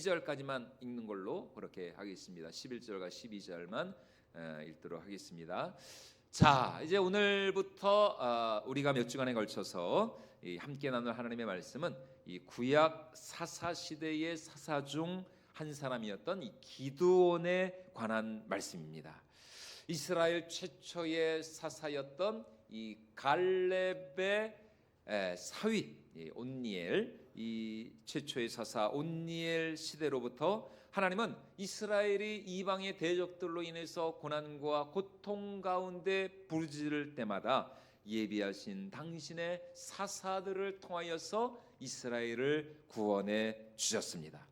12절까지만 읽는 걸로 그렇게 하겠습니다. 11절과 12절만 읽도록 하겠습니다. 자, 이제 오늘부터 우리가 몇 주간에 걸쳐서 함께 나눌 하나님의 말씀은 이 구약 사사 시대의 사사 중 한 사람이었던 이 기드온에 관한 말씀입니다. 이스라엘 최초의 사사였던 이 갈렙의 사위 온니엘, 이 최초의 사사 온니엘 시대로부터 하나님은 이스라엘이 이방의 대적들로 인해서 고난과 고통 가운데 부르짖을 때마다 예비하신 당신의 사사들을 통하여서 이스라엘을 구원해 주셨습니다.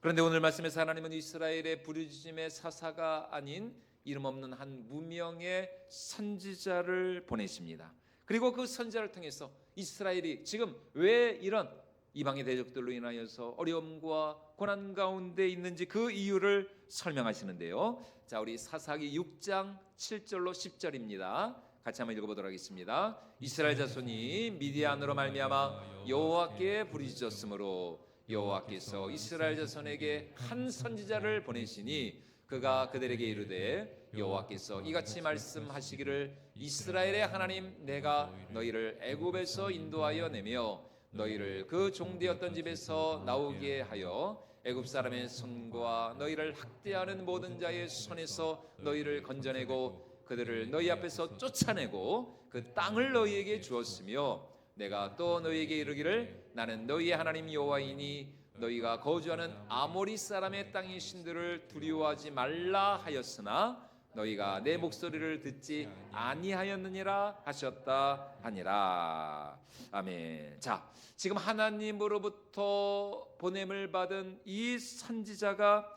그런데 오늘 말씀에서 하나님은 이스라엘의 부르짖음의 사사가 아닌 이름 없는 한 무명의 선지자를 보내십니다. 그리고 그 선지자를 통해서 이스라엘이 지금 왜 이런 이방의 대적들로 인하여서 어려움과 고난 가운데 있는지 그 이유를 설명하시는데요. 자, 우리 사사기 6장 7절로 10절입니다. 같이 한번 읽어보도록 하겠습니다. 이스라엘 자손이 미디안으로 말미암아 여호와께 부르짖었으므로 여호와께서 이스라엘 자손에게 한 선지자를 보내시니 그가 그들에게 이르되 여호와께서 이같이 말씀하시기를 이스라엘의 하나님 내가 너희를 애굽에서 인도하여 내며 너희를 그 종되었던 집에서 나오게 하여 애굽 사람의 손과 너희를 학대하는 모든 자의 손에서 너희를 건져내고 그들을 너희 앞에서 쫓아내고 그 땅을 너희에게 주었으며 내가 또 너희에게 이르기를 나는 너희의 하나님 여호와이니 너희가 거주하는 아모리 사람의 땅의 신들을 두려워하지 말라 하였으나 너희가 내 목소리를 듣지 아니하였느니라 하셨다 하니라. 아멘. 자, 지금 하나님으로부터 보냄을 받은 이 선지자가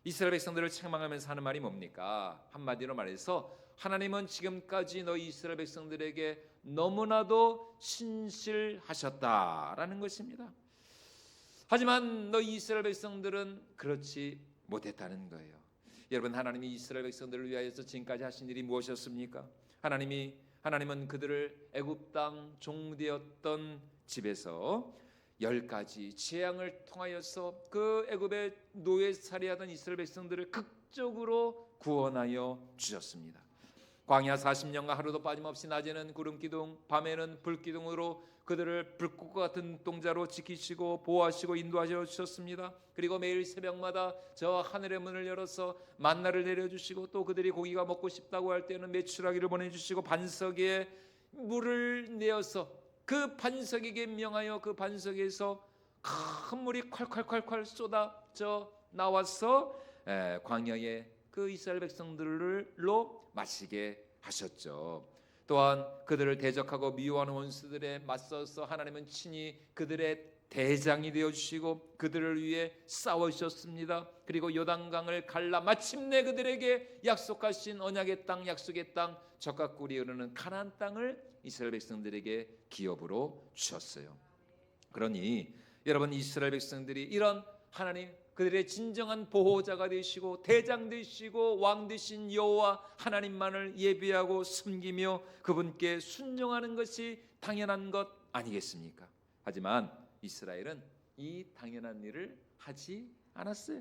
이스라엘 백성들을 책망하면서 하는 말이 뭡니까? 한마디로 말해서 하나님은 지금까지 너희 이스라엘 백성들에게 너무나도 신실하셨다라는 것입니다. 하지만 너희 이스라엘 백성들은 그렇지 못했다는 거예요. 여러분, 하나님이 이스라엘 백성들을 위하여서 지금까지 하신 일이 무엇이었습니까? 하나님은 그들을 애굽 땅 종되었던 집에서 10가지 재앙을 통하여서 그 애굽의 노예살이하던 이스라엘 백성들을 극적으로 구원하여 주셨습니다. 광야 40년간 하루도 빠짐없이 낮에는 구름기둥 밤에는 불기둥으로 그들을 불꽃과 같은 눈동자로 지키시고 보호하시고 인도하셔 주셨습니다. 그리고 매일 새벽마다 저 하늘의 문을 열어서 만나를 내려주시고 또 그들이 고기가 먹고 싶다고 할 때는 메추라기를 보내주시고 반석에 물을 내어서 그 반석에게 명하여 그 반석에서 큰 물이 콸콸콸콸 쏟아져 나와서 광야에 그 이스라엘 백성들로 마시게 하셨죠. 또한 그들을 대적하고 미워하는 원수들에 맞서서 하나님은 친히 그들의 대장이 되어주시고 그들을 위해 싸우셨습니다. 그리고 요단강을 갈라 마침내 그들에게 약속하신 언약의 땅, 약속의 땅, 젖과 꿀이 흐르는 가나안 땅을 이스라엘 백성들에게 기업으로 주셨어요. 그러니 여러분, 이스라엘 백성들이 이런 하나님 그들의 진정한 보호자가 되시고 대장 되시고 왕 되신 여호와 하나님만을 예배하고 섬기며 그분께 순종하는 것이 당연한 것 아니겠습니까? 하지만 이스라엘은 이 당연한 일을 하지 않았어요.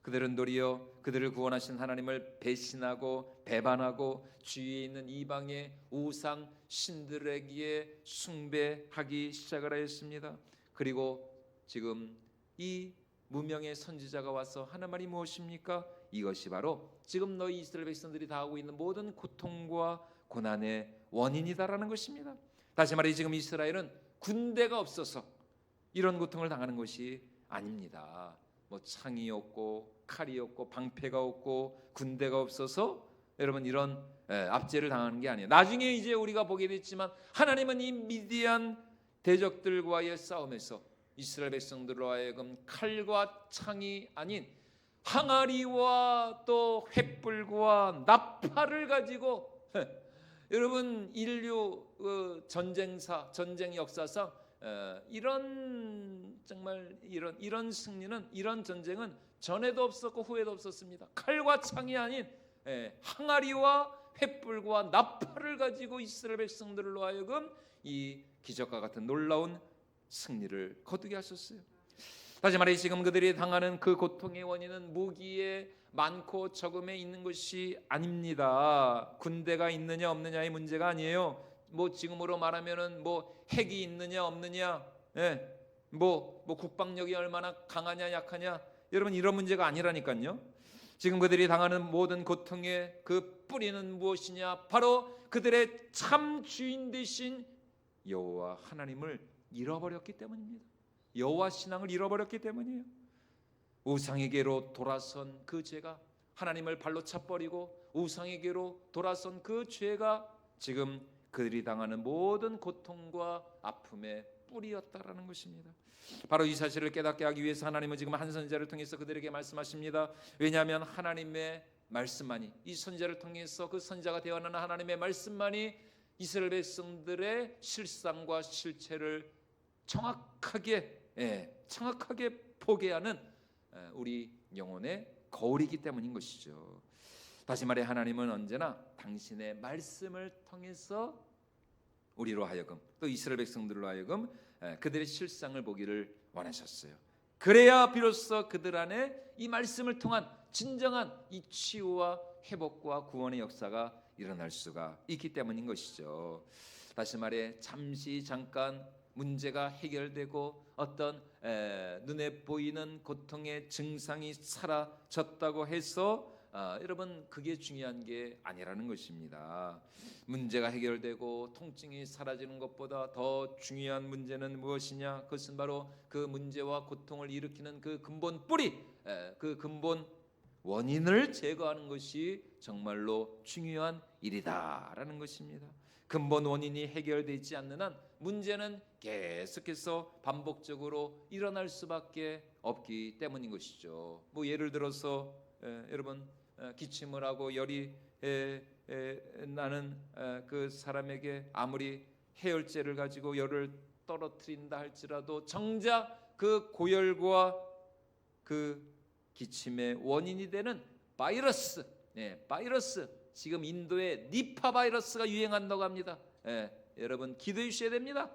그들은 도리어 그들을 구원하신 하나님을 배신하고 배반하고 주위에 있는 이방의 우상 신들에게 숭배하기 시작을 하였습니다. 그리고 지금 이 무명의 선지자가 와서 하는 말이 무엇입니까? 이것이 바로 지금 너희 이스라엘 백성들이 당하고 있는 모든 고통과 고난의 원인이다라는 것입니다. 다시 말해 지금 이스라엘은 군대가 없어서 이런 고통을 당하는 것이 아닙니다. 뭐 창이 없고 칼이 없고 방패가 없고 군대가 없어서 여러분 이런 압제를 당하는 게 아니에요. 나중에 이제 우리가 보게 됐지만 하나님은 이 미디안 대적들과의 싸움에서 이스라엘 백성들로 하여금 칼과 창이 아닌 항아리와 또 횃불과 나팔을 가지고 여러분 인류 전쟁사 전쟁 역사상 이런 정말 이런 승리는 이런 전쟁은 전에도 없었고 후에도 없었습니다. 칼과 창이 아닌 항아리와 횃불과 나팔을 가지고 이스라엘 백성들로 하여금 이 기적과 같은 놀라운 승리를 거두게 하셨어요. 다시 말해 지금 그들이 당하는 그 고통의 원인은 무기에 많고 적음에 있는 것이 아닙니다. 군대가 있느냐 없느냐의 문제가 아니에요. 뭐 지금으로 말하면은 뭐 핵이 있느냐 없느냐, 뭐 국방력이 얼마나 강하냐 약하냐, 여러분 이런 문제가 아니라니까요. 지금 그들이 당하는 모든 고통의 그 뿌리는 무엇이냐? 바로 그들의 참 주인 되신 여호와 하나님을 잃어버렸기 때문입니다. 여호와 신앙을 잃어버렸기 때문이에요. 우상에게로 돌아선 그 죄가, 하나님을 발로 차버리고 우상에게로 돌아선 그 죄가 지금 그들이 당하는 모든 고통과 아픔의 뿌리였다라는 것입니다. 바로 이 사실을 깨닫게 하기 위해서 하나님은 지금 한 선지자를 통해서 그들에게 말씀하십니다. 왜냐하면 하나님의 말씀만이, 이 선지자를 통해서 그 선지자가 되어나는 하나님의 말씀만이 이스라엘 백성들의 실상과 실체를 정확하게 포개하는 우리 영혼의 거울이기 때문인 것이죠. 다시 말해 하나님은 언제나 당신의 말씀을 통해서 우리로 하여금, 또 이스라엘 백성들로 하여금 그들의 실상을 보기를 원하셨어요. 그래야 비로소 그들 안에 이 말씀을 통한 진정한 이 치유와 회복과 구원의 역사가 일어날 수가 있기 때문인 것이죠. 다시 말해 잠깐 문제가 해결되고 어떤 눈에 보이는 고통의 증상이 사라졌다고 해서 여러분 그게 중요한 게 아니라는 것입니다. 문제가 해결되고 통증이 사라지는 것보다 더 중요한 문제는 무엇이냐? 그것은 바로 그 문제와 고통을 일으키는 그 근본 뿌리, 그 근본 원인을 제거하는 것이 정말로 중요한 일이다라는 것입니다. 근본 원인이 해결되지 않는 한 문제는 계속해서 반복적으로 일어날 수밖에 없기 때문인 것이죠. 뭐 예를 들어서 여러분 기침을 하고 열이 나는 그 사람에게 아무리 해열제를 가지고 열을 떨어뜨린다 할지라도 정작 그 고열과 그 기침의 원인이 되는 바이러스, 지금 인도에 니파 바이러스가 유행한다고 합니다. 여러분 기도해 주셔야 됩니다.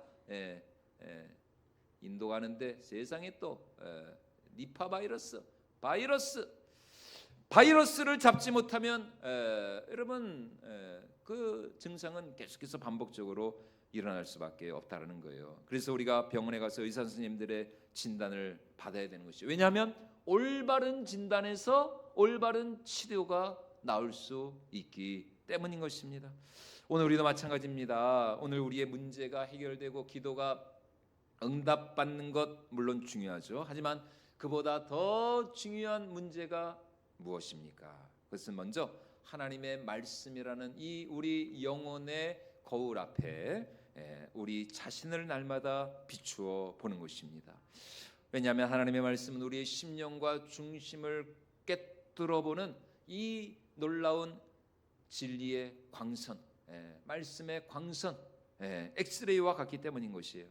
인도 가는데 세상에 또 니파 바이러스를 잡지 못하면 여러분 그 증상은 계속해서 반복적으로 일어날 수밖에 없다라는 거예요. 그래서 우리가 병원에 가서 의사 선생님들의 진단을 받아야 되는 것이죠. 왜냐하면 올바른 진단에서 올바른 치료가 나올 수 있기 때문인 것입니다. 오늘 우리도 마찬가지입니다. 오늘 우리의 문제가 해결되고 기도가 응답받는 것 물론 중요하죠. 하지만 그보다 더 중요한 문제가 무엇입니까? 그것은 먼저 하나님의 말씀이라는 이 우리 영혼의 거울 앞에 우리 자신을 날마다 비추어 보는 것입니다. 왜냐하면 하나님의 말씀은 우리의 심령과 중심을 꿰뚫어보는 이 놀라운 진리의 광선, 말씀의 광선, 엑스레이와 같기 때문인 것이에요.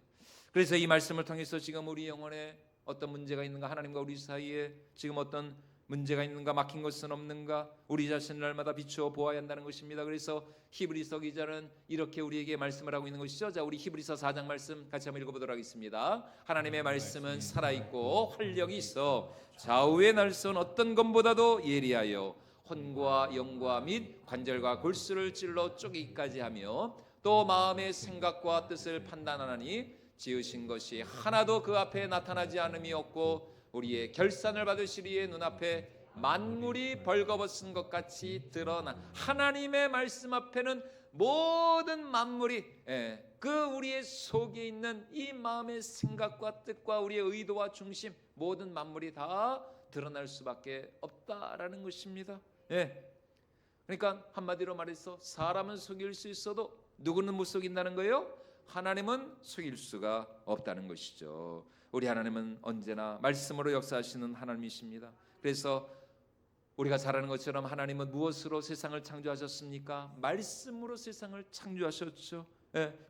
그래서 이 말씀을 통해서 지금 우리 영혼에 어떤 문제가 있는가, 하나님과 우리 사이에 지금 어떤 문제가 있는가, 막힌 것은 없는가, 우리 자신을 날마다 비추어 보아야 한다는 것입니다. 그래서 히브리서 기자는 이렇게 우리에게 말씀을 하고 있는 것이죠. 자, 우리 히브리서 4장 말씀 같이 한번 읽어보도록 하겠습니다. 하나님의 말씀은 살아있고 활력이 있어 좌우의 날선 어떤 것보다도 예리하여 혼과 영과 및 관절과 골수를 찔러 쪼개기까지 하며 또 마음의 생각과 뜻을 판단하나니 지으신 것이 하나도 그 앞에 나타나지 않음이 없고 우리의 결산을 받으시리에 눈앞에 만물이 벌거벗은 것 같이 드러나 하나님의 말씀 앞에는 모든 만물이 그 우리의 속에 있는 이 마음의 생각과 뜻과 우리의 의도와 중심 모든 만물이 다 드러날 수밖에 없다라는 것입니다. 그러니까 한마디로 말해서 사람은 속일 수 있어도 누구는 못 속인다는 거예요? 하나님은 속일 수가 없다는 것이죠. 우리 하나님은 언제나 말씀으로 역사하시는 하나님이십니다. 그래서 우리가 잘 아는 것처럼 하나님은 무엇으로 세상을 창조하셨습니까? 말씀으로 세상을 창조하셨죠.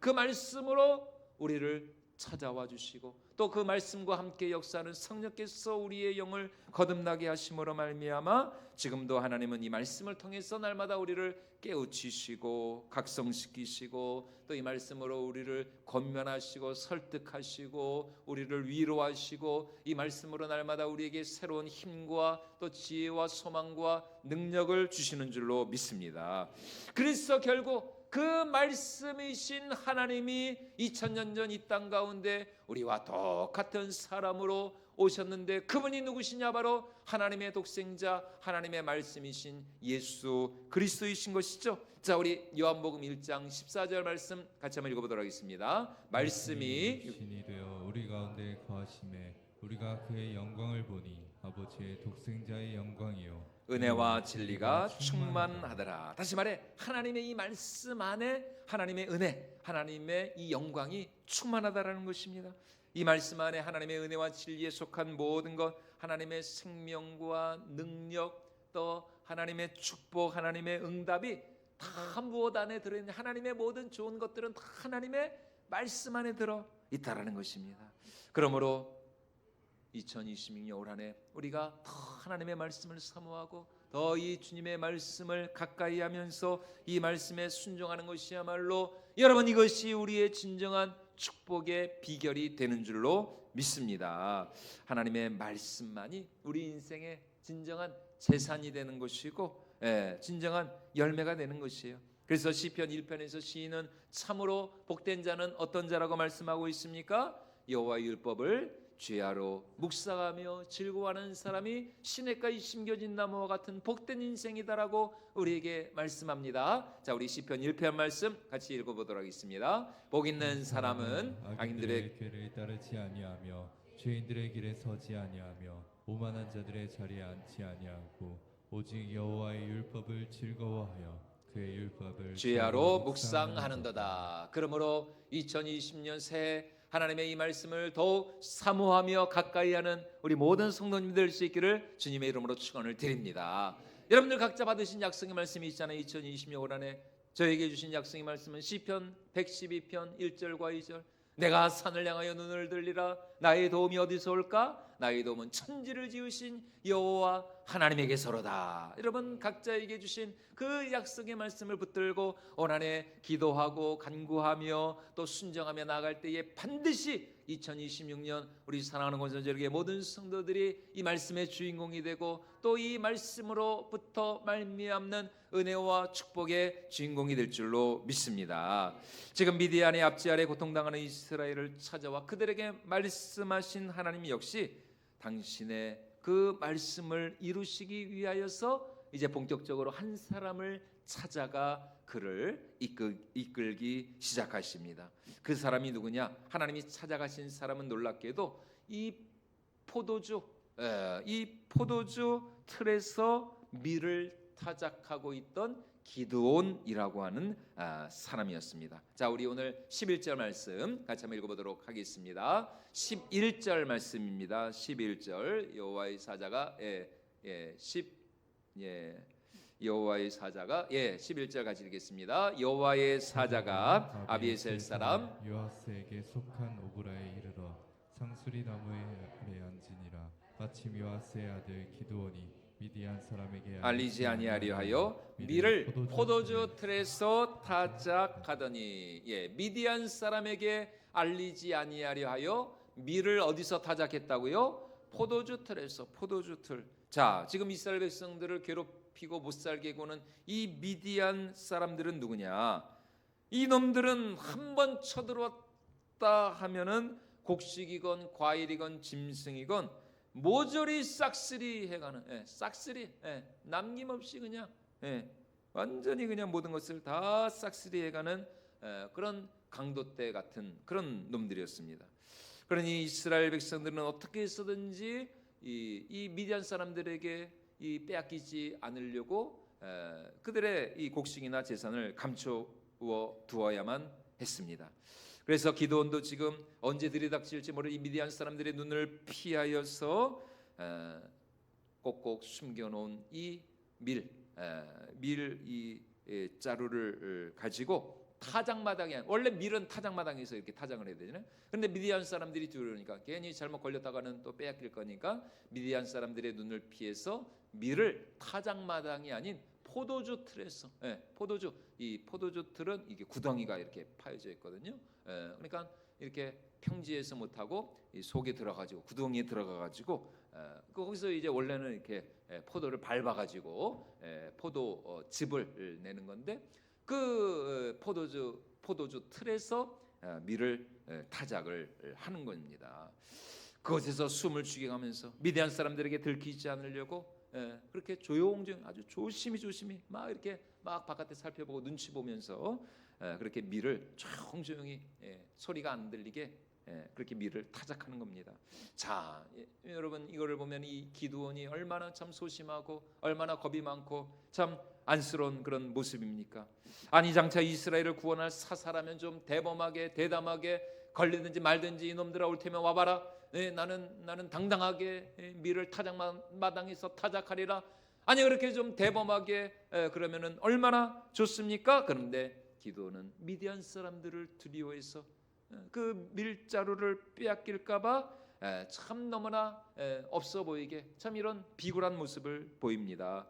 그 말씀으로 우리를 찾아와 주시고 또 그 말씀과 함께 역사하는 성령께서 우리의 영을 거듭나게 하심으로 말미암아 지금도 하나님은 이 말씀을 통해서 날마다 우리를 깨우치시고 각성시키시고 또 이 말씀으로 우리를 권면하시고 설득하시고 우리를 위로하시고 이 말씀으로 날마다 우리에게 새로운 힘과 또 지혜와 소망과 능력을 주시는 줄로 믿습니다. 그래서 결국 그 말씀이신 하나님이 2000년 전 이 땅 가운데 우리와 똑같은 사람으로 오셨는데 그분이 누구시냐? 바로 하나님의 독생자 하나님의 말씀이신 예수 그리스도이신 것이죠. 자, 우리 요한복음 1장 14절 말씀 같이 한번 읽어보도록 하겠습니다. 말씀이 신이 되어 우리 가운데 거하심에 우리가 그의 영광을 보니 아버지의 독생자의 영광이요 은혜와 진리가 충만하더라. 다시 말해 하나님의 이 말씀 안에 하나님의 은혜, 하나님의 이 영광이 충만하다라는 것입니다. 이 말씀 안에 하나님의 은혜와 진리에 속한 모든 것, 하나님의 생명과 능력, 또 하나님의 축복, 하나님의 응답이 다 무엇 안에 들어있는 하나님의 모든 좋은 것들은 다 하나님의 말씀 안에 들어 있다라는 것입니다. 그러므로 2026년 올 한 해 우리가 더 하나님의 말씀을 사모하고 더 이 주님의 말씀을 가까이 하면서 이 말씀에 순종하는 것이야말로 여러분 이것이 우리의 진정한 축복의 비결이 되는 줄로 믿습니다. 하나님의 말씀만이 우리 인생의 진정한 재산이 되는 것이고 진정한 열매가 되는 것이에요. 그래서 시편 1편에서 시인은 참으로 복된 자는 어떤 자라고 말씀하고 있습니까? 여호와의 율법을 죄하로 묵상하며 즐거워하는 사람이 시냇가에 심겨진 나무와 같은 복된 인생이다라고 우리에게 말씀합니다. 자, 우리 시편 1편 말씀 같이 읽어보도록 하겠습니다. 복 있는 사람은 악인들의 꾀를 따르지 아니하며 죄인들의 길에 서지 아니하며 오만한 자들의 자리에 앉지 아니하고 오직 여호와의 율법을 즐거워하여 그의 율법을 죄하로 묵상하는도다. 그러므로 2020년 새해 하나님의 이 말씀을 더욱 사모하며 가까이 하는 우리 모든 성도님들 될 수 있기를 주님의 이름으로 축원을 드립니다. 여러분들 각자 받으신 약속의 말씀이 있잖아요. 2020년 올 한 해 저에게 주신 약속의 말씀은 시편 112편 1절과 2절. 내가 산을 향하여 눈을 들리라. 나의 도움이 어디서 올까? 나의 도움은 천지를 지으신 여호와 하나님에게서로다. 여러분 각자에게 주신 그 약속의 말씀을 붙들고 올 한 해 기도하고 간구하며 또 순종하며 나아갈 때에 반드시 2026년 우리 사랑하는 권선절에게 모든 성도들이 이 말씀의 주인공이 되고 또 이 말씀으로부터 말미암는 은혜와 축복의 주인공이 될 줄로 믿습니다. 지금 미디안의 압제 아래 고통당하는 이스라엘을 찾아와 그들에게 말씀하신 하나님 역시 당신의 그 말씀을 이루시기 위하여서 이제 본격적으로 한 사람을 찾아가 그를 이끌기 시작하십니다. 그 사람이 누구냐? 하나님이 찾아가신 사람은 놀랍게도 이 포도주 틀에서 밀을 타작하고 있던 기드온이라고 하는 사람이었습니다. 자, 우리 오늘 11절 말씀 같이 한번 읽어보도록 하겠습니다. 11절 말씀입니다. 11절 여호와의 사자가 여호와의 사자가 11절 같이 읽겠습니다. 여호와의 사자가 아비에셀 사람 요아스에게 속한 오브라에 이르러 상수리 나무에 아래 앉으니라. 마침 요아스의 아들 기드온이 미디안 사람에게 알리지 아니하려 하여 밀을 포도주 틀에서 타작하더니 미디안 사람에게 알리지 아니하려 하여 밀을 어디서 타작했다고요? 포도주 틀에서. 포도주 틀. 자, 지금 이스라엘 백성들을 괴롭히고 못 살게 구는 이 미디안 사람들은 누구냐? 이 놈들은 한번 쳐들어왔다 하면은 곡식이건 과일이건 짐승이건 모조리 싹쓸이 해가는 싹쓸이 남김없이 그냥 완전히 그냥 모든 것을 다 싹쓸이 해가는 그런 강도떼 같은 그런 놈들이었습니다. 그러니 이스라엘 백성들은 어떻게 해서든지 이 미디안 사람들에게 빼앗기지 않으려고 그들의 이 곡식이나 재산을 감추어 두어야만 했습니다. 그래서 기드온도 지금 언제 들이닥칠지 모를 이 미디안 사람들의 눈을 피하여서 꼭꼭 숨겨놓은 이 밀 이 자루를 가지고 타작마당이 원래 밀은 타작마당에서 이렇게 타작을 해야 되잖아요. 그런데 미디안 사람들이 들어오니까 괜히 잘못 걸렸다가는 또 빼앗길 거니까 미디안 사람들의 눈을 피해서 밀을 타작마당이 아닌 포도주 틀에서, 포도주, 이 포도주 틀은 이게 구덩이가 이렇게 파여져 있거든요. 그러니까 이렇게 평지에서 못하고 이 속에 들어가지고 구덩이에 들어가가지고 거기서 이제 원래는 이렇게 포도를 밟아가지고 포도 즙을 내는 건데 그 포도주 틀에서 밀을 타작을 하는 겁니다. 그곳에서 숨을 죽여가면서 미디안 사람들에게 들키지 않으려고 그렇게 조용조용 아주 조심히 막 이렇게 막 바깥에 살펴보고 눈치 보면서 그렇게 밀을 조용조용히 소리가 안 들리게 그렇게 밀을 타작하는 겁니다. 자, 여러분 이거를 보면 이 기드온이 얼마나 참 소심하고 얼마나 겁이 많고 참 안쓰러운 그런 모습입니까? 아니 장차 이스라엘을 구원할 사사라면 좀 대범하게 대담하게 걸리든지 말든지 이놈들아 올 테면 와봐라. 나는 당당하게 밀을 타작마당에서 타작하리라. 아니 그렇게 좀 대범하게 그러면은 얼마나 좋습니까? 그런데 기드온은 미디안 사람들을 두려워해서 그 밀자루를 빼앗길까봐 참 너무나 없어 보이게 참 이런 비굴한 모습을 보입니다.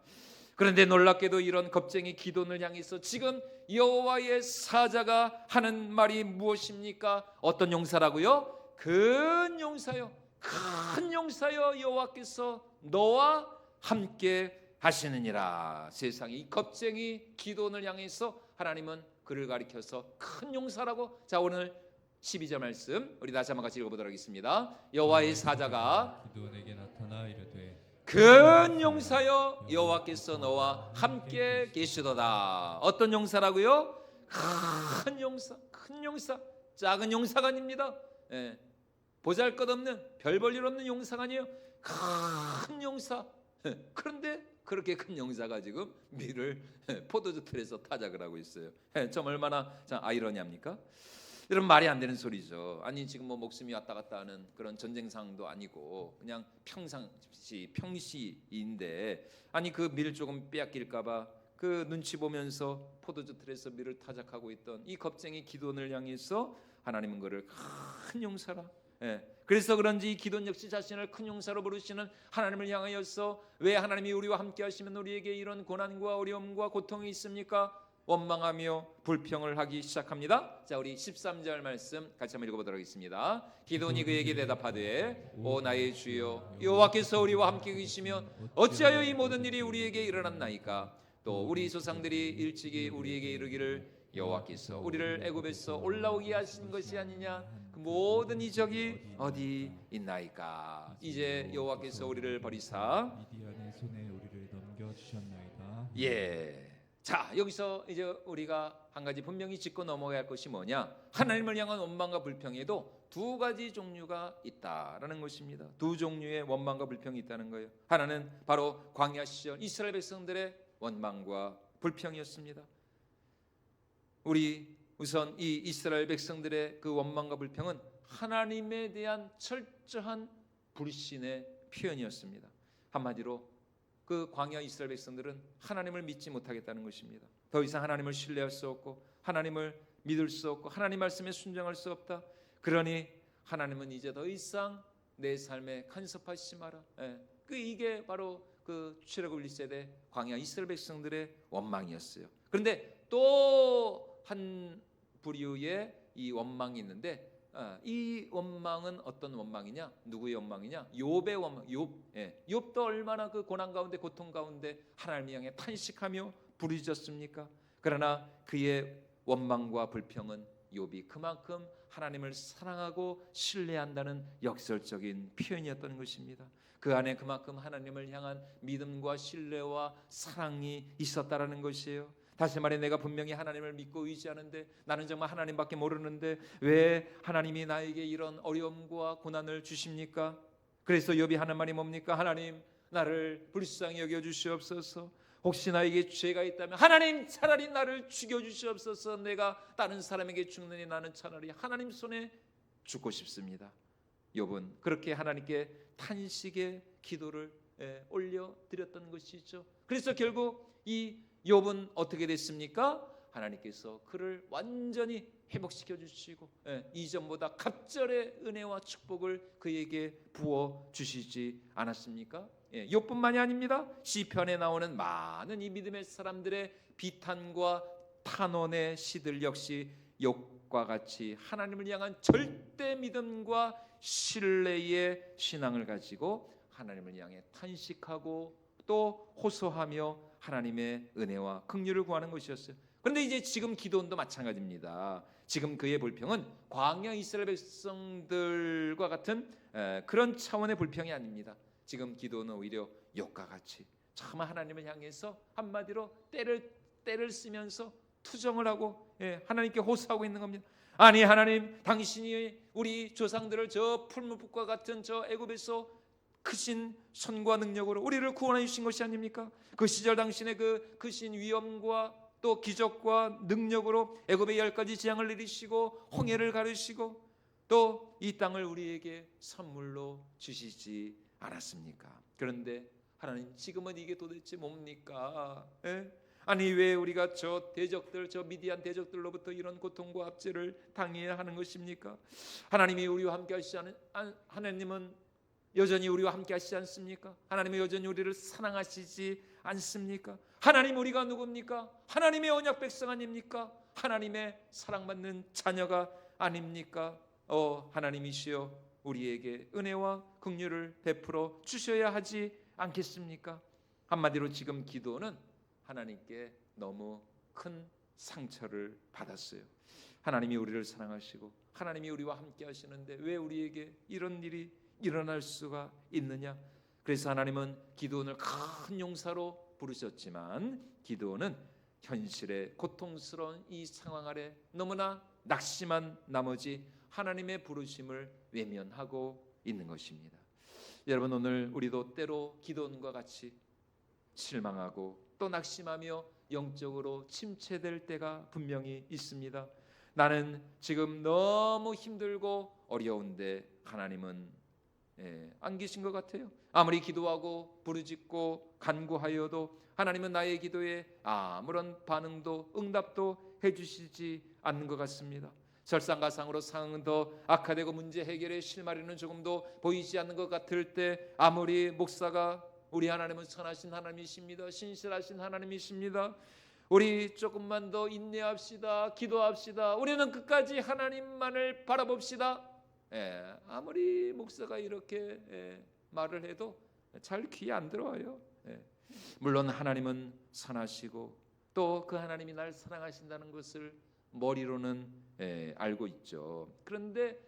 그런데 놀랍게도 이런 겁쟁이 기드온을 향해서 지금 여호와의 사자가 하는 말이 무엇입니까? 어떤 용사라고요? 큰 용사요, 큰 용사요, 여호와께서 너와 함께 하시느니라. 세상에 이 겁쟁이 기드온을 향해서 하나님은 그를 가리켜서 큰 용사라고. 자, 오늘 12절 말씀 우리 다시 한번 같이 읽어보도록 하겠습니다. 여호와의 사자가 기드온에게 나타나 이르되 큰 용사여 여호와께서 너와 함께 계시도다. 어떤 용사라고요? 큰 용사, 큰 용사. 작은 용사가 아닙니다. 보잘것없는 별 볼 일 없는 용사가 아니에요. 큰 용사. 그런데 그렇게 큰 용사가 지금 밀을 포도주 틀에서 타작을 하고 있어요. 좀 얼마나 참 아이러니합니까? 이런 말이 안 되는 소리죠. 아니 지금 뭐 목숨이 왔다 갔다 하는 그런 전쟁 상황도 아니고 그냥 평시인데 아니 그 밀 조금 빼앗길까봐 그 눈치 보면서 포도주 틀에서 밀을 타작하고 있던 이 겁쟁이 기드온을 향해서 하나님은 그를 큰 용사라. 그래서 그런지 이 기드온 역시 자신을 큰 용사로 부르시는 하나님을 향하여서 왜 하나님이 우리와 함께 하시면 우리에게 이런 고난과 어려움과 고통이 있습니까? 원망하며 불평을 하기 시작합니다. 자, 우리 13절 말씀 같이 한번 읽어보도록 하겠습니다. 기드온이 그에게 대답하되 오 나의 주여 여호와께서 우리와 함께 계시면 어찌하여 이 모든 일이 우리에게 일어났나이까? 또 우리 조상들이 일찍이 우리에게 이르기를 여호와께서 우리를 애굽에서 올라오게 하신 것이 아니냐? 그 모든 이적이 어디 있나이까? 이제 여호와께서 우리를 버리사 미디안의 손에 우리를 넘겨 주셨나이다. 자, 여기서 이제 우리가 한 가지 분명히 짚고 넘어가야 할 것이 뭐냐? 하나님을 향한 원망과 불평에도 두 가지 종류가 있다라는 것입니다. 두 종류의 원망과 불평이 있다는 거예요. 하나는 바로 광야 시절 이스라엘 백성들의 원망과 불평이었습니다. 우리 우선 이 이스라엘 백성들의 그 원망과 불평은 하나님에 대한 철저한 불신의 표현이었습니다. 한마디로 그 광야 이스라엘 백성들은 하나님을 믿지 못하겠다는 것입니다. 더 이상 하나님을 신뢰할 수 없고 하나님을 믿을 수 없고 하나님 말씀에 순종할 수 없다. 그러니 하나님은 이제 더 이상 내 삶에 간섭하시지 마라. 이게 바로 그 출애굽 1세대 광야 이스라엘 백성들의 원망이었어요. 그런데 또 한 부류의 이 원망이 있는데 이 원망은 어떤 원망이냐? 누구의 원망이냐? 욥의 원망. 욥도 얼마나 그 고난 가운데 고통 가운데 하나님 향해 탄식하며 부르짖었습니까? 그러나 그의 원망과 불평은 욥이 그만큼 하나님을 사랑하고 신뢰한다는 역설적인 표현이었던 것입니다. 그 안에 그만큼 하나님을 향한 믿음과 신뢰와 사랑이 있었다라는 것이에요. 다시 말해 내가 분명히 하나님을 믿고 의지하는데 나는 정말 하나님밖에 모르는데 왜 하나님이 나에게 이런 어려움과 고난을 주십니까? 그래서 욥이 하는 말이 뭡니까? 하나님 나를 불쌍히 여겨 주시옵소서. 혹시 나에게 죄가 있다면 하나님 차라리 나를 죽여 주시옵소서. 내가 다른 사람에게 죽느니 나는 차라리 하나님 손에 죽고 싶습니다. 욥은 그렇게 하나님께 탄식의 기도를 올려드렸던 것이죠. 그래서 결국 이 욥은 어떻게 됐습니까? 하나님께서 그를 완전히 회복시켜 주시고 이전보다 갑절의 은혜와 축복을 그에게 부어 주시지 않았습니까? 욥뿐만이 아닙니다. 시편에 나오는 많은 이 믿음의 사람들의 비탄과 탄원의 시들 역시 욥과 같이 하나님을 향한 절대 믿음과 신뢰의 신앙을 가지고 하나님을 향해 탄식하고 또 호소하며 하나님의 은혜와 긍휼을 구하는 것이었어요. 그런데 이제 지금 기도원도 마찬가지입니다. 지금 그의 불평은 광야 이스라엘 백성들과 같은 그런 차원의 불평이 아닙니다. 지금 기도는 오히려 욥과 같이 참 하나님을 향해서 한마디로 때를 쓰면서 투정을 하고 하나님께 호소하고 있는 겁니다. 아니 하나님, 당신이 우리 조상들을 저 풀무불과 같은 저 애굽에서 크신 손과 능력으로 우리를 구원해 주신 것이 아닙니까? 그 시절 당신의 그 크신 위엄과 또 기적과 능력으로 애굽의 10가지 재앙을 내리시고 홍해를 가르시고 또 이 땅을 우리에게 선물로 주시지 않았습니까? 그런데 하나님, 지금은 이게 도대체 뭡니까? 아니 왜 우리가 저 대적들, 저 미디안 대적들로부터 이런 고통과 압제를 당해야 하는 것입니까? 하나님이 우리와 함께 하시지 않은 하나님은 여전히 우리와 함께 하시지 않습니까? 하나님은 여전히 우리를 사랑하시지 않습니까? 하나님, 우리가 누굽니까? 하나님의 언약 백성 아닙니까? 하나님의 사랑받는 자녀가 아닙니까? 하나님이시여, 우리에게 은혜와 긍휼을 베풀어 주셔야 하지 않겠습니까? 한마디로 지금 기도는 하나님께 너무 큰 상처를 받았어요. 하나님이 우리를 사랑하시고 하나님이 우리와 함께 하시는데 왜 우리에게 이런 일이 일어날 수가 있느냐? 그래서 하나님은 기드온을 큰 용사로 부르셨지만 기드온은 현실의 고통스러운 이 상황 아래 너무나 낙심한 나머지 하나님의 부르심을 외면하고 있는 것입니다. 여러분, 오늘 우리도 때로 기드온과 같이 실망하고 또 낙심하며 영적으로 침체될 때가 분명히 있습니다. 나는 지금 너무 힘들고 어려운데 하나님은 안 계신 것 같아요. 아무리 기도하고 부르짖고 간구하여도 하나님은 나의 기도에 아무런 반응도 응답도 해주시지 않는 것 같습니다. 설상가상으로 상황은 더 악화되고 문제 해결의 실마리는 조금도 보이지 않는 것 같을 때 아무리 목사가 우리 하나님은 선하신 하나님이십니다, 신실하신 하나님이십니다, 우리 조금만 더 인내합시다, 기도합시다, 우리는 끝까지 하나님만을 바라봅시다, 아무리 목사가 이렇게 말을 해도 잘 귀에 안 들어와요. 물론 하나님은 선하시고 또 그 하나님이 날 사랑하신다는 것을 머리로는 알고 있죠. 그런데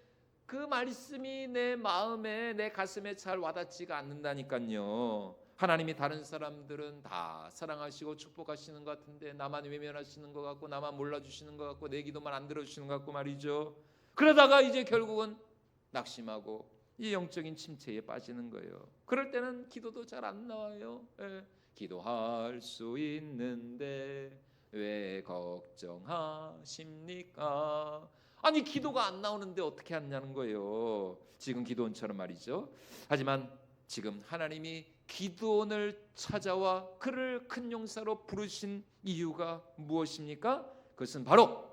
그 말씀이 내 마음에, 내 가슴에 잘 와닿지가 않는다니까요. 하나님이 다른 사람들은 다 사랑하시고 축복하시는 것 같은데 나만 외면하시는 것 같고 나만 몰라주시는 것 같고 내 기도만 안 들어주시는 것 같고 말이죠. 그러다가 이제 결국은 낙심하고 이 영적인 침체에 빠지는 거예요. 그럴 때는 기도도 잘 안 나와요. 기도할 수 있는데 왜 걱정하십니까? 아니, 기도가 안 나오는데 어떻게 하냐는 거예요. 지금 기드온처럼 말이죠. 하지만 지금 하나님이 기드온을 찾아와 그를 큰 용사로 부르신 이유가 무엇입니까? 그것은 바로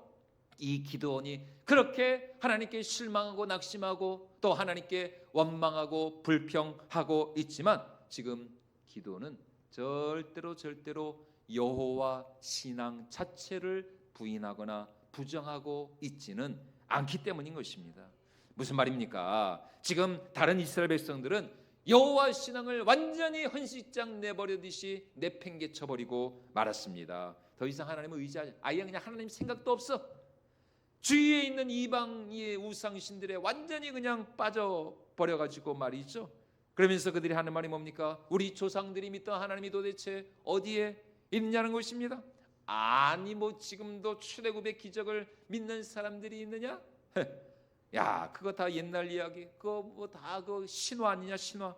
이 기드온이 그렇게 하나님께 실망하고 낙심하고 또 하나님께 원망하고 불평하고 있지만 지금 기드온은 절대로 여호와 신앙 자체를 부인하거나 부정하고 있지는 않기 때문인 것입니다. 무슨 말입니까? 지금 다른 이스라엘 백성들은 여호와 신앙을 완전히 헌시장 내버려듯이 내팽개쳐버리고 말았습니다. 더 이상 하나님을 의지하지, 아예 그냥 하나님 생각도 없어. 주위에 있는 이방의 우상신들에 완전히 그냥 빠져버려가지고 말이죠. 그러면서 그들이 하는 말이 뭡니까? 우리 조상들이 믿던 하나님이 도대체 어디에 있느냐는 것입니다. 아니 뭐 지금도 출애굽의 기적을 믿는 사람들이 있느냐? 야, 그거 다 옛날 이야기. 그거 뭐 다 그 신화 아니냐, 신화.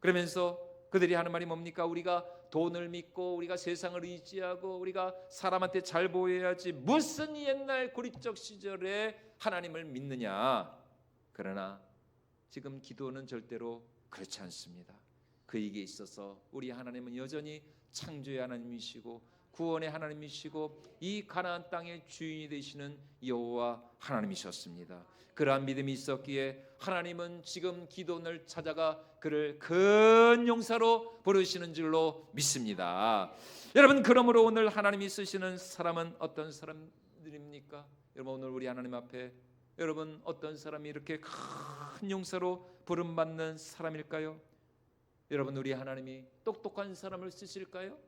그러면서 그들이 하는 말이 뭡니까? 우리가 돈을 믿고 우리가 세상을 의지하고 우리가 사람한테 잘 보여야지 무슨 옛날 고립적 시절에 하나님을 믿느냐. 그러나 지금 기도는 절대로 그렇지 않습니다. 그에게 있어서 우리 하나님은 여전히 창조의 하나님이시고 구원의 하나님이시고 이 가나안 땅의 주인이 되시는 여호와 하나님이셨습니다. 그러한 믿음이 있었기에 하나님은 지금 기도원을 찾아가 그를 큰 용사로 부르시는 줄로 믿습니다. 여러분, 그러므로 오늘 하나님이 쓰시는 사람은 어떤 사람들입니까? 여러분, 오늘 우리 하나님 앞에 여러분 어떤 사람이 이렇게 큰 용사로 부름받는 사람일까요? 여러분, 우리 하나님이 똑똑한 사람을 쓰실까요?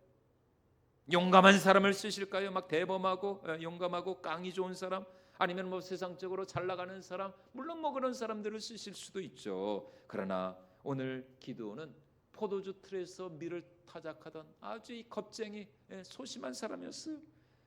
용감한 사람을 쓰실까요? 막 대범하고 용감하고 깡이 좋은 사람, 아니면 뭐 세상적으로 잘 나가는 사람, 물론 뭐 그런 사람들을 쓰실 수도 있죠. 그러나 오늘 기드온은 포도주 틀에서 밀을 타작하던 아주 이 겁쟁이 소심한 사람이었어요.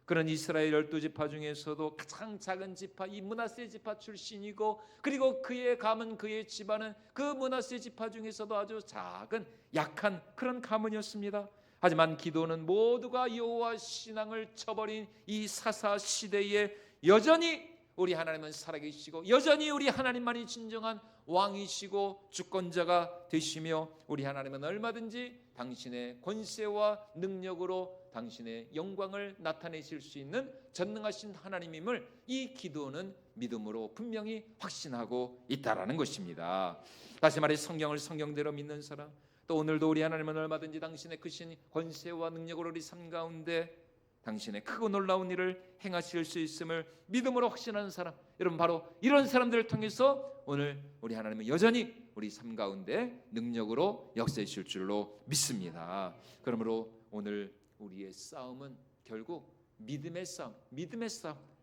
그런 이스라엘 12지파 중에서도 가장 작은 지파, 이 므낫세 지파 출신이고, 그리고 그의 가문, 그의 집안은 그 므낫세 지파 중에서도 아주 작은 약한 그런 가문이었습니다. 하지만 기드온은 모두가 여호와 신앙을 쳐버린 이 사사 시대에 여전히 우리 하나님은 살아계시고, 여전히 우리 하나님만이 진정한 왕이시고 주권자가 되시며, 우리 하나님은 얼마든지 당신의 권세와 능력으로 당신의 영광을 나타내실 수 있는 전능하신 하나님임을 이 기드온은 믿음으로 분명히 확신하고 있다라는 것입니다. 다시 말해 성경을 성경대로 믿는 사람, 또 오늘도 우리 하나님은 얼마든지 당신의 크신 권세와 능력으로 우리 삶 가운데 당신의 크고 놀라운 일을 행하실 수 있음을 믿음으로 확신하는 사람, 여러분, 바로 이런 사람들을 통해서 오늘 우리 하나님은 여전히 우리 삶 가운데 능력으로 역사하실 줄로 믿습니다. 그러므로 오늘 우리의 싸움은 결국 믿음의 싸움,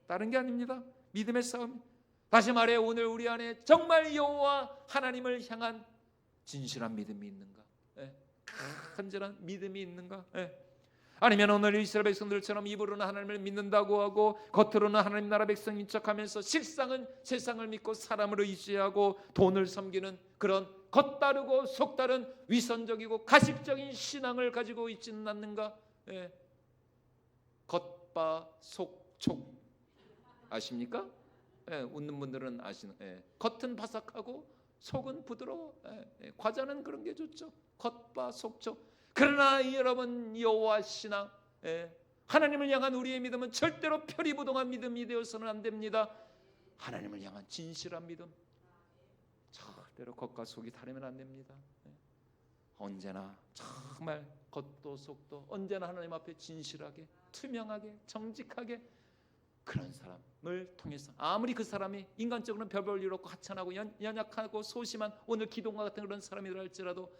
다른 게 아닙니다. 믿음의 싸움. 다시 말해 오늘 우리 안에 정말 여호와 하나님을 향한 진실한 믿음이 있는가? 간절한 믿음이 있는가? 아니면 오늘 이스라엘 백성들처럼 입으로는 하나님을 믿는다고 하고 겉으로는 하나님 나라 백성인 척하면서 실상은 세상을 믿고 사람을 의지하고 돈을 섬기는 그런 겉다르고 속다른 위선적이고 가식적인 신앙을 가지고 있지는 않는가? 겉바 속촉 아십니까? 웃는 분들은 아시는. 겉은 바삭하고 속은 부드러워. 과자는 그런 게 좋죠. 겉바 속촉. 그러나 여러분, 여호와 신앙, 하나님을 향한 우리의 믿음은 절대로 표리부동한 믿음이 되어서는 안 됩니다. 하나님을 향한 진실한 믿음, 절대로 겉과 속이 다르면 안 됩니다. 언제나 정말 겉도 속도 언제나 하나님 앞에 진실하게, 투명하게, 정직하게, 그런 사람을 통해서 아무리 그 사람이 인간적으로는 별 볼 일 없고 하찮고 연약하고 소심한 오늘 기도원과 같은 그런 사람이라 할지라도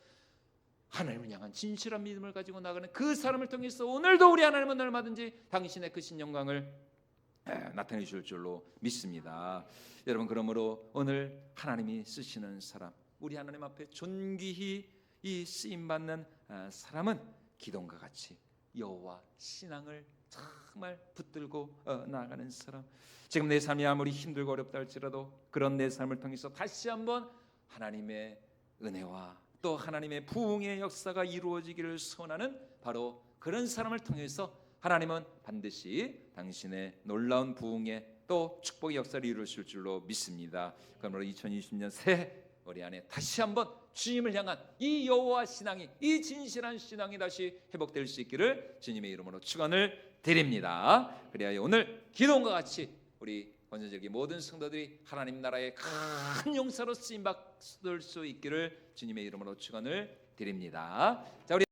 하나님을 향한 진실한 믿음을 가지고 나가는 그 사람을 통해서 오늘도 우리 하나님은 얼마든지 당신의 크신 영광을 나타내 줄 줄로 믿습니다. 여러분, 그러므로 오늘 하나님이 쓰시는 사람, 우리 하나님 앞에 존귀히 이 쓰임 받는 사람은 기도원과 같이 여호와 신앙을 정말 붙들고 나아가는 사람. 지금 내 삶이 아무리 힘들고 어렵다 할지라도 그런 내 삶을 통해서 다시 한번 하나님의 은혜와 또 하나님의 부흥의 역사가 이루어지기를 소원하는 바로 그런 사람을 통해서 하나님은 반드시 당신의 놀라운 부흥의 또 축복의 역사를 이루실 줄로 믿습니다. 그러므로 2020년 새해 우리 안에 다시 한번 주님을 향한 이 여호와 신앙이, 이 진실한 신앙이 다시 회복될 수 있기를 주님의 이름으로 축원을 드립니다. 그래야 오늘 기도원과 같이 우리 건전지기 모든 성도들이 하나님 나라의 큰 용사로 쓰임 받을 수 있기를 주님의 이름으로 축원을 드립니다. 자, 우리